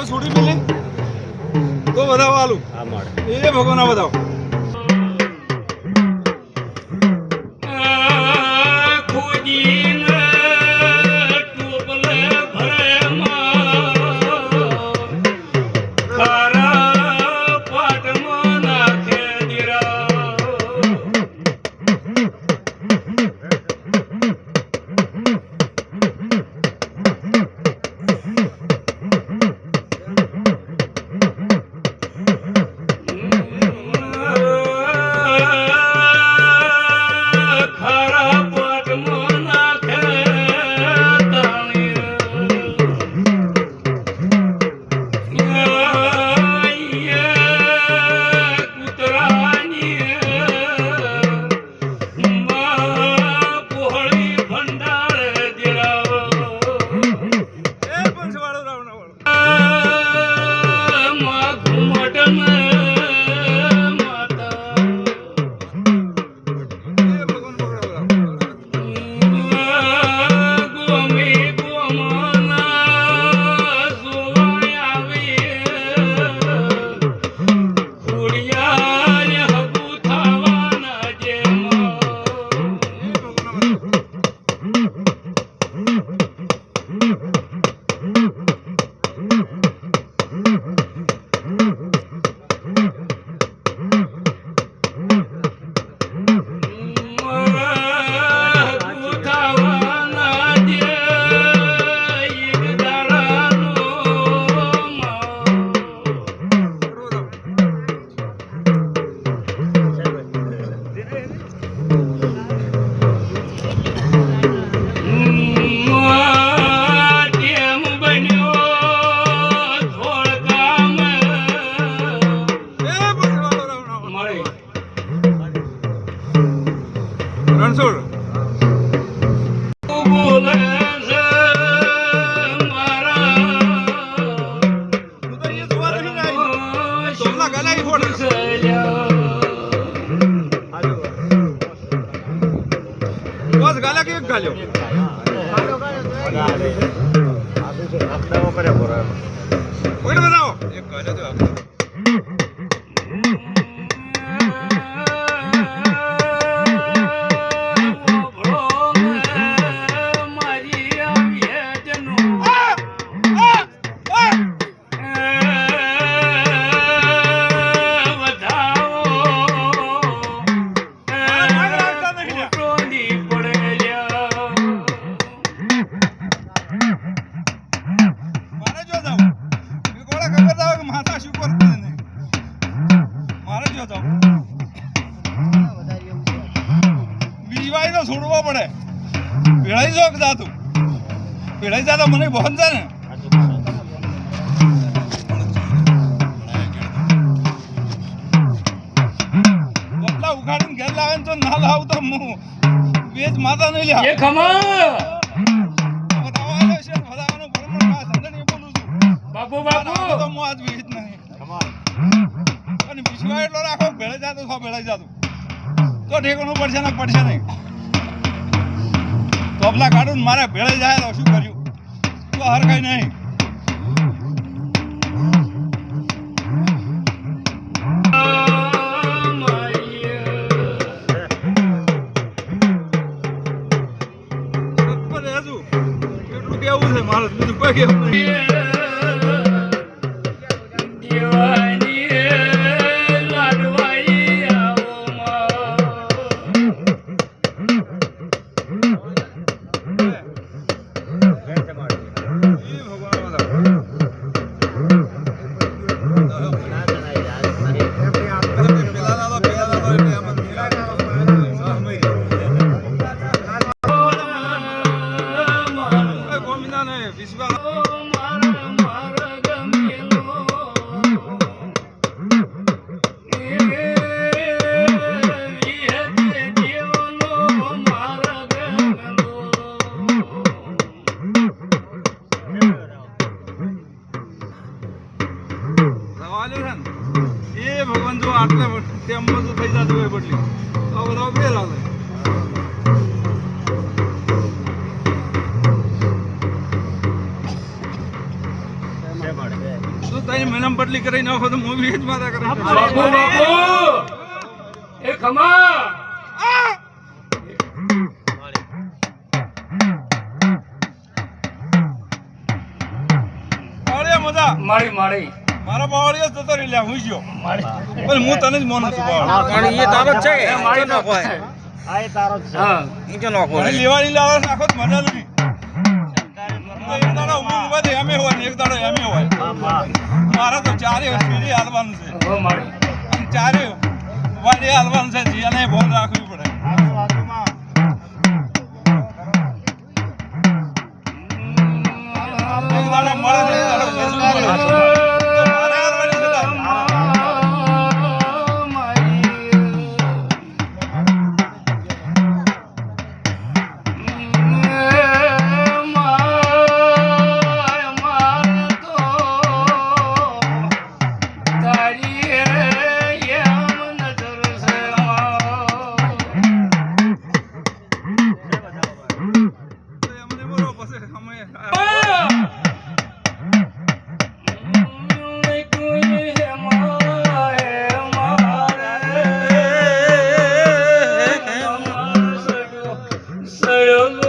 છોડી મિલી તો બતાવો આલુ એ ભગવાન બતાવો છોડવા પડે ભેળાઈ જો જાતું ભેળાઈ જાતો મને બહન છે ને ગોપલા ઉખાડીને ઘેર લાવે ને તો ના લાવ તો હું વેજ માતા નહીં લ્યા એ ખમા બતાવવાનો છે બતાવવાનો બરોબર આ સંદન એ બોલું છું બાપુ બાપુ તો હું આજ વેજ નહીં ખમા અને વિશ્વા એટલો રાખો ભેળાઈ જાતો છો ભેળાઈ જાતું તો ઠેકાણું પડશે ને પડશે નહીં તોપલા કાઢું મારે ભેળે જાય તો શું કર્યું તો હર કઈ નહીં એટલું કેવું છે મારે બીજું કોઈ કેવું નહીં વિશ્વા પોટલી આ બધા ફેર હાલે શું તારી મેનમ બદલી કરી નાખો તો મૂવી જ માતા કરે બાપુ બાપુ એ ખમા મજા મારી મારી મારા બાવળીઓ જતો રહી લ્યા હું ગયો પણ હું તને જ માનું છું પણ એ તારો જ છે એ મારી ઈંચો નાખો હા ઈંચો નાખો મને લેવાની લાવો નાખો તો મજા નથી એક દાડો ઊંઘવા દે એમે હોય ને એક દાડો એમે હોય મારે તો ચારે સીડી હાલવાનું છે ઓ મારી અને ચારે વાડી હાલવાનું છે જીયાને ફોન રાખવી પડે એક દાડો મળે ને એક દાડો બેસવું પડે તો મારે હાલવાની છે તારે. તો એમને બોલો પછી અમે સડો